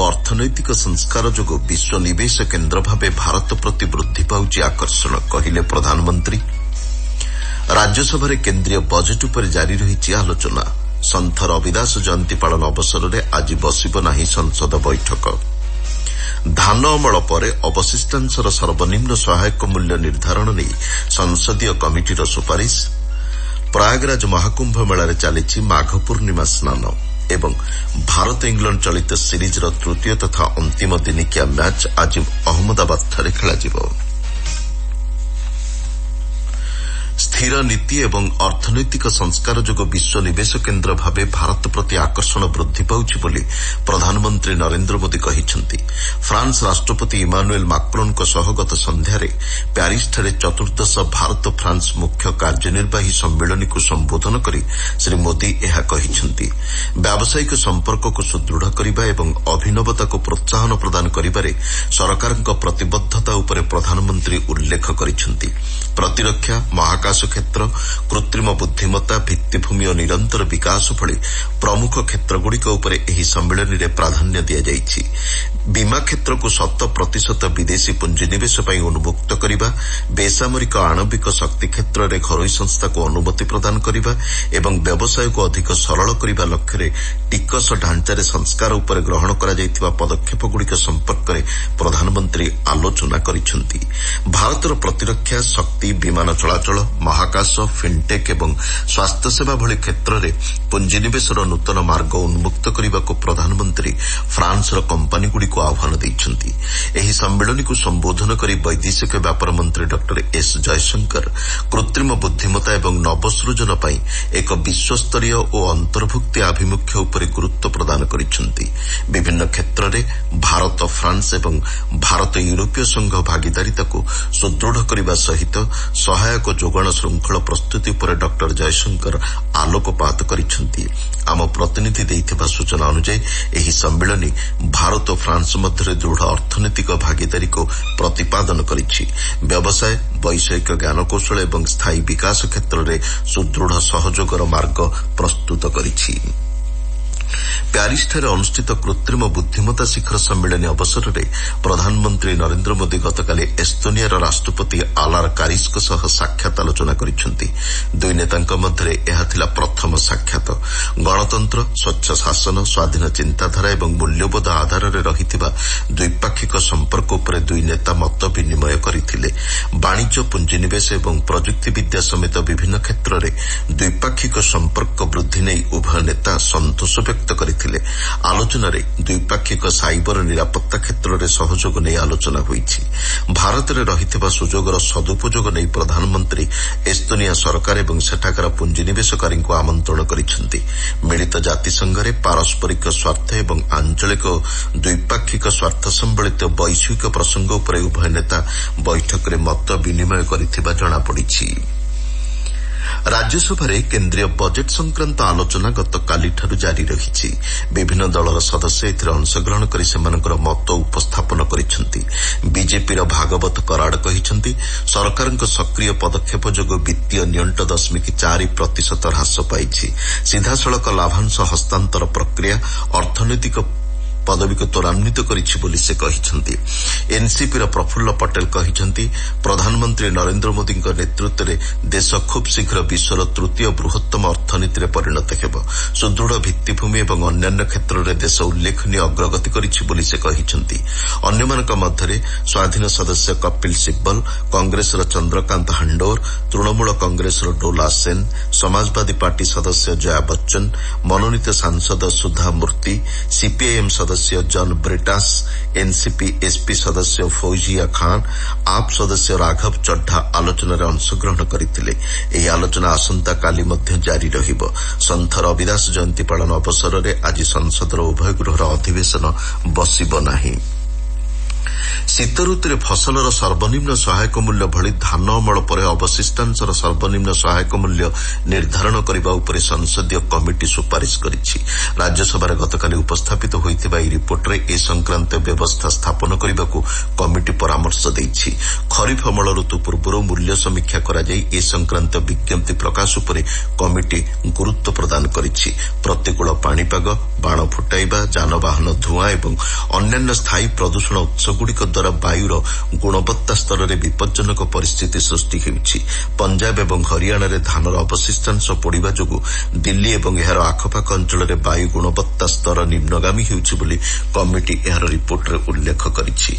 ଅର୍ଥନୈତିକ ସଂସ୍କାର ଯୋଗୁଁ ବିଶ୍ୱ ନିବେଶ କେନ୍ଦ୍ର ଭାବେ ଭାରତ ପ୍ରତି ବୃଦ୍ଧି ପାଉଛି ଆକର୍ଷଣ, କହିଲେ ପ୍ରଧାନମନ୍ତ୍ରୀ। ରାଜ୍ୟସଭାରେ କେନ୍ଦ୍ରୀୟ ବଜେଟ୍ ଉପରେ ଜାରି ରହିଛି ଆଲୋଚନା। ସନ୍ଥ ରବିଦାସ ଜୟନ୍ତୀ ପାଳନ ଅବସରରେ ଆଜି ବସିବ ନାହିଁ ସଂସଦ ବୈଠକ। ଧାନ ଅମଳ ପରେ ଅବଶିଷ୍ଟାଂଶର ସର୍ବନିମ୍ନ ସହାୟକ ମୂଲ୍ୟ ନିର୍ଦ୍ଧାରଣ ନେଇ ସଂସଦୀୟ କମିଟିର ସୁପାରିଶ। ପ୍ରୟାଗରାଜ ମହାକୁମ୍ଭ ମେଳାରେ ଚାଲିଛି ମାଘ ପୂର୍ଣ୍ଣିମା ସ୍ନାନ ଏବଂ ଭାରତ ଇଂଲଣ୍ଡ ଚଳିତ ସିରିଜ୍ର ତୃତୀୟ ତଥା ଅନ୍ତିମ ଦିନିକିଆ ମ୍ୟାଚ୍ ଆଜି ଅହମ୍ମଦାବାଦଠାରେ ଖେଳାଯିବ। ସ୍ଥିର ନୀତି ଏବଂ ଅର୍ଥନୈତିକ ସଂସ୍କାର ଯୋଗୁଁ ବିଶ୍ୱ ନିବେଶ କେନ୍ଦ୍ର ଭାବେ ଭାରତ ପ୍ରତି ଆକର୍ଷଣ ବୃଦ୍ଧି ପାଉଛି ବୋଲି ପ୍ରଧାନମନ୍ତ୍ରୀ ନରେନ୍ଦ୍ର ମୋଦି କହିଛନ୍ତି। ଫ୍ରାନ୍ସ ରାଷ୍ଟ୍ରପତି ଇମାନୁଏଲ୍ ମାକ୍ରନ୍ଙ୍କ ସହ ଗତ ସନ୍ଧ୍ୟାରେ ପ୍ୟାରିସ୍ଠାରେ ଚତୁର୍ଦ୍ଦଶ ଭାରତ ଫ୍ରାନ୍ସ ମୁଖ୍ୟ କାର୍ଯ୍ୟନିର୍ବାହୀ ସମ୍ମିଳନୀକୁ ସମ୍ବୋଧନ କରି ଶ୍ରୀ ମୋଦି ଏହା କହିଛନ୍ତି। ବ୍ୟାବସାୟିକ ସମ୍ପର୍କକୁ ସୁଦୃଢ଼ କରିବା ଏବଂ ଅଭିନବତାକୁ ପ୍ରୋତ୍ସାହନ ପ୍ରଦାନ କରିବାରେ ସରକାରଙ୍କ ପ୍ରତିବଦ୍ଧତା ଉପରେ ପ୍ରଧାନମନ୍ତ୍ରୀ ଉଲ୍ଲେଖ କରିଛନ୍ତି। ପ୍ରତିରକ୍ଷା, ମହାକାଶ କ୍ଷେତ୍ର, କୃତ୍ରିମ ବୁଦ୍ଧିମତ୍ତା, ଭିତ୍ତିଭୂମି ଓ ନିରନ୍ତର ବିକାଶ ଭଳି ପ୍ରମୁଖ କ୍ଷେତ୍ରଗୁଡ଼ିକ ଉପରେ ଏହି ସମ୍ମିଳନୀରେ ପ୍ରାଧାନ୍ୟ ଦିଆଯାଇଛି। ବୀମା କ୍ଷେତ୍ରକୁ 100% ବିଦେଶୀ ପୁଞ୍ଜିନିବେଶ ପାଇଁ ଉନ୍ମୁକ୍ତ କରିବା, ବେସାମରିକ ଆଣବିକ ଶକ୍ତି କ୍ଷେତ୍ରରେ ଘରୋଇ ସଂସ୍ଥାକୁ ଅନୁମତି ପ୍ରଦାନ କରିବା ଏବଂ ବ୍ୟବସାୟକୁ ଅଧିକ ସରଳ କରିବା ଲକ୍ଷ୍ୟରେ ଟିକସ ଢାଞ୍ଚାରେ ସଂସ୍କାର ଉପରେ ଗ୍ରହଣ କରାଯାଇଥିବା ପଦକ୍ଷେପଗୁଡ଼ିକ ସମ୍ପର୍କରେ ପ୍ରଧାନମନ୍ତ୍ରୀ ଆଲୋଚନା କରିଛନ୍ତି। ଭାରତର ପ୍ରତିରକ୍ଷା, ଶକ୍ତି, ବିମାନ ଚଳାଚଳ, ମହାକାଶ, ଫିନ୍ଟେକ୍ ଏବଂ ସ୍ୱାସ୍ଥ୍ୟସେବା ଭଳି କ୍ଷେତ୍ରରେ ପୁଞ୍ଜିନିବେଶର ନୂତନ ମାର୍ଗ ଉନ୍ମୁକ୍ତ କରିବାକୁ ପ୍ରଧାନମନ୍ତ୍ରୀ ଫ୍ରାନ୍ସର କମ୍ପାନୀଗୁଡ଼ିକୁ ଆହ୍ୱାନ ଦେଇଛନ୍ତି। ଏହି ସମ୍ମିଳନୀକୁ ସମ୍ବୋଧନ କରି ବୈଦେଶିକ ବ୍ୟାପାର ମନ୍ତ୍ରୀ ଡକ୍ଟର ଏସ୍ ଜୟଶଙ୍କର କୃତ୍ରିମ ବୁଦ୍ଧିମତ୍ତା ଏବଂ ନବସୃଜନ ପାଇଁ ଏକ ବିଶ୍ୱସ୍ତରୀୟ ଓ ଅନ୍ତର୍ଭୁକ୍ତି ଆଭିମୁଖ୍ୟ ଉପରେ ଗୁରୁତ୍ୱ ପ୍ରଦାନ କରିଛନ୍ତି। ବିଭିନ୍ନ କ୍ଷେତ୍ରରେ ଭାରତ, ଫ୍ରାନ୍ସ ଏବଂ ଭାରତ ୟୁରୋପୀୟ ସଂଘ ଭାଗିଦାରିତାକୁ ସୁଦୃଢ଼ କରିବା ସହିତ ସହାୟକ ଯୋଗାଣ ଶୃଙ୍ଖଳ ପ୍ରସ୍ତୁତି ଉପରେ ଡକ୍ଟର ଜୟଶଙ୍କର ଆଲୋକପାତ କରିଛନ୍ତି। ଆମ ପ୍ରତିନିଧି ଦେଇଥିବା ସୂଚନା ଅନୁଯାୟୀ ଏହି ସମ୍ମିଳନୀ ଭାରତ ଓ ଫ୍ରାନ୍ସ ମଧ୍ୟରେ ଦୃଢ଼ ଅର୍ଥନୈତିକ ଭାଗିଦାରୀକୁ ପ୍ରତିପାଦନ କରିଛି। ବ୍ୟବସାୟ, ବୈଷୟିକ ଜ୍ଞାନକୌଶଳ ଏବଂ ସ୍ଥାୟୀ ବିକାଶ କ୍ଷେତ୍ରରେ ସୁଦୃଢ଼ ସହଯୋଗର ମାର୍ଗ ପ୍ରସ୍ତୁତ କରିଛି। ପ୍ୟାରିସ୍ଠାରେ ଅନୁଷ୍ଠିତ କୃତ୍ରିମ ବୁଦ୍ଧିମତ୍ତା ଶିଖର ସମ୍ମିଳନୀ ଅବସରରେ ପ୍ରଧାନମନ୍ତ୍ରୀ ନରେନ୍ଦ୍ର ମୋଦି ଗତକାଲି ଏସ୍ତୋନିଆର ରାଷ୍ଟ୍ରପତି ଆଲାର କାରିସ୍ଙ୍କ ସହ ସାକ୍ଷାତ ଆଲୋଚନା କରିଛନ୍ତି। ଦୁଇ ନେତାଙ୍କ ମଧ୍ୟରେ ଏହା ଥିଲା ପ୍ରଥମ ସାକ୍ଷାତ। ଗଣତନ୍ତ୍ର, ସ୍ୱଚ୍ଛ ଶାସନ, ସ୍ୱାଧୀନ ଚିନ୍ତାଧାରା ଏବଂ ମୂଲ୍ୟବୋଧ ଆଧାରରେ ରହିଥିବା ଦ୍ୱିପାକ୍ଷିକ ସମ୍ପର୍କ ଉପରେ ଦୁଇ ନେତା ମତ ବିନିମୟ କରିଥିଲେ। ବାଣିଜ୍ୟ, ପୁଞ୍ଜିନିବେଶ ଏବଂ ପ୍ରଯୁକ୍ତିବିଦ୍ୟା ସମେତ ବିଭିନ୍ନ କ୍ଷେତ୍ରରେ ଦ୍ୱିପାକ୍ଷିକ ସମ୍ପର୍କ ବୃଦ୍ଧି ନେଇ ଉଭୟ ନେତା ସନ୍ତୋଷ ବ୍ୟକ୍ତ କରିଥିଲେ। ଆଲୋଚନାରେ ଦ୍ୱିପାକ୍ଷିକ ସାଇବର ନିରାପତ୍ତା କ୍ଷେତ୍ରରେ ସହଯୋଗ ନେଇ ଆଲୋଚନା ହୋଇଛି। ଭାରତରେ ରହିଥିବା ସୁଯୋଗର ସଦୁପଯୋଗ ନେଇ ପ୍ରଧାନମନ୍ତ୍ରୀ ଏସ୍ତୋନିଆ ସରକାର ଏବଂ ସେଠାକାର ପୁଞ୍ଜିନିବେଶକାରୀଙ୍କୁ ଆମନ୍ତ୍ରଣ କରିଛନ୍ତି। ମିଳିତ ଜାତିସଂଘରେ ପାରସ୍ପରିକ ସ୍ୱାର୍ଥ ଏବଂ ଆଞ୍ଚଳିକ ଦ୍ୱିପାକ୍ଷିକ ସ୍ୱାର୍ଥ ସମ୍ବଳିତ ବୈଶ୍ୱିକ ପ୍ରସଙ୍ଗ ଉପରେ ଉଭୟ ନେତା ବୈଠକରେ ମତ ବିନିମୟ କରିଥିବା ଜଣାପଡ଼ିଛି। ରାଜ୍ୟସଭାରେ କେନ୍ଦ୍ରୀୟ ବଜେଟ୍ ସଂକ୍ରାନ୍ତ ଆଲୋଚନା ଗତକାଲିଠାରୁ ଜାରି ରହିଛି। ବିଭିନ୍ନ ଦଳର ସଦସ୍ୟ ଏଥିରେ ଅଂଶଗ୍ରହଣ କରି ସେମାନଙ୍କର ମତ ଉପସ୍ଥାପନ କରିଛନ୍ତି। ବିଜେପିର ଭାଗବତ କରାଡ କହିଛନ୍ତି, ସରକାରଙ୍କ ସକ୍ରିୟ ପଦକ୍ଷେପ ଯୋଗୁଁ ବିତ୍ତୀୟ ନିଅଣ୍ଟ 0.4% ହ୍ରାସ ପାଇଛି। ସିଧାସଳଖ ଲାଭାଂଶ ହସ୍ତାନ୍ତର ପ୍ରକ୍ରିୟା ଅର୍ଥନୈତିକ ପଦବୀକୁ ତ୍ୱରାନ୍ୱିତ କରିଛି ବୋଲି ସେ କହିଛନ୍ତି। ଏନ୍ସିପିର ପ୍ରଫୁଲ୍ଲ ପଟେଲ କହିଛନ୍ତି, ପ୍ରଧାନମନ୍ତ୍ରୀ ନରେନ୍ଦ୍ର ମୋଦିଙ୍କ ନେତୃତ୍ୱରେ ଦେଶ ଖୁବ୍ ଶୀଘ୍ର ବିଶ୍ୱର ତୃତୀୟ ବୃହତ୍ତମ ଅର୍ଥନୀତିରେ ପରିଣତ ହେବ। ସୁଦୃଢ଼ ଭିତ୍ତିଭୂମି ଏବଂ ଅନ୍ୟାନ୍ୟ କ୍ଷେତ୍ରରେ ଦେଶ ଉଲ୍ଲେଖନୀୟ ଅଗ୍ରଗତି କରିଛି ବୋଲି ସେ କହିଛନ୍ତି। ଅନ୍ୟମାନଙ୍କ ମଧ୍ୟରେ ସ୍ୱାଧୀନ ସଦସ୍ୟ କପିଲ ସିବ୍ବଲ, କଂଗ୍ରେସର ଚନ୍ଦ୍ରକାନ୍ତ ହାଣ୍ଡୋର, ତୃଣମୂଳ କଂଗ୍ରେସର ଡୋଲା ସେନ୍, ସମାଜବାଦୀ ପାର୍ଟି ସଦସ୍ୟ ଜୟା ବଚ୍ଚନ, ମନୋନୀତ ସାଂସଦ ସୁଧା ମୂର୍ତ୍ତି, ସିପିଆଇଏମ୍ ସଦସ୍ୟ ଜନ୍ ବ୍ରିଟାସ୍, ଏନ୍ସିପି ଏସ୍ପି ସଦସ୍ୟ ଫୌଜିଆ ଖାନ୍, ଆପ୍ ସଦସ୍ୟ ରାଘବ ଚଡ୍ଢା ଆଲୋଚନାରେ ଅଂଶଗ୍ରହଣ କରିଥିଲେ। ଏହି ଆଲୋଚନା ଆସନ୍ତାକାଲି ମଧ୍ୟ ଜାରି ରହିବ। ସନ୍ଥ ରବିଦାସ ଜୟନ୍ତୀ ପାଳନ ଅବସରରେ ଆଜି ସଂସଦର ଉଭୟ ଗୃହର ଅଧିବେଶନ ବସିବ ନାହିଁ। ଶୀତ ଋତୁରେ ଫସଲର ସର୍ବନିମ୍ନ ସହାୟକ ମୂଲ୍ୟ ଭଳି ଧାନ ଅମଳ ପରେ ଅବଶିଷ୍ଟାଂଶର ସର୍ବନିମ୍ନ ସହାୟକ ମୂଲ୍ୟ ନିର୍ଦ୍ଧାରଣ କରିବା ଉପରେ ସଂସଦୀୟ କମିଟି ସୁପାରିଶ କରିଛି। ରାଜ୍ୟସଭାରେ ଗତକାଲି ଉପସ୍ଥାପିତ ହୋଇଥିବା ଏହି ରିପୋର୍ଟରେ ଏ ସଂକ୍ରାନ୍ତ ବ୍ୟବସ୍ଥା ସ୍ଥାପନ କରିବାକୁ କମିଟି ପରାମର୍ଶ ଦେଇଛି। ଖରିଫ ଅମଳ ଋତୁ ପୂର୍ବରୁ ମୂଲ୍ୟ ସମୀକ୍ଷା କରାଯାଇ ଏ ସଂକ୍ରାନ୍ତ ବିଜ୍ଞପ୍ତି ପ୍ରକାଶ ଉପରେ କମିଟି ଗୁରୁତ୍ୱ ପ୍ରଦାନ କରିଛି। ପ୍ରତିକୂଳ ପାଣିପାଗ, ବାଣ ଫୁଟାଇବା, ଯାନବାହନ ଧୂଆଁ ଏବଂ ଅନ୍ୟାନ୍ୟ ସ୍ଥାୟୀ ପ୍ରଦୂଷଣ ଉତ୍ସଗୁଡ଼ିକ ଦ୍ୱାରା ବାୟୁର ଗୁଣବତ୍ତା ସ୍ତରରେ ବିପଜ୍ଜନକ ପରିସ୍ଥିତି ସୃଷ୍ଟି ହେଉଛି। ପଞ୍ଜାବ ଏବଂ ହରିୟାଣାରେ ଧାନର ଅବଶିଷ୍ଟାଂଶ ପୋଡ଼ିବା ଯୋଗୁଁ ଦିଲ୍ଲୀ ଏବଂ ଏହାର ଆଖପାଖ ଅଞ୍ଚଳରେ ବାୟୁ ଗୁଣବତ୍ତା ସ୍ତର ନିମ୍ନଗାମୀ ହେଉଛି ବୋଲି କମିଟି ଏହାର ରିପୋର୍ଟରେ ଉଲ୍ଲେଖ କରିଛି।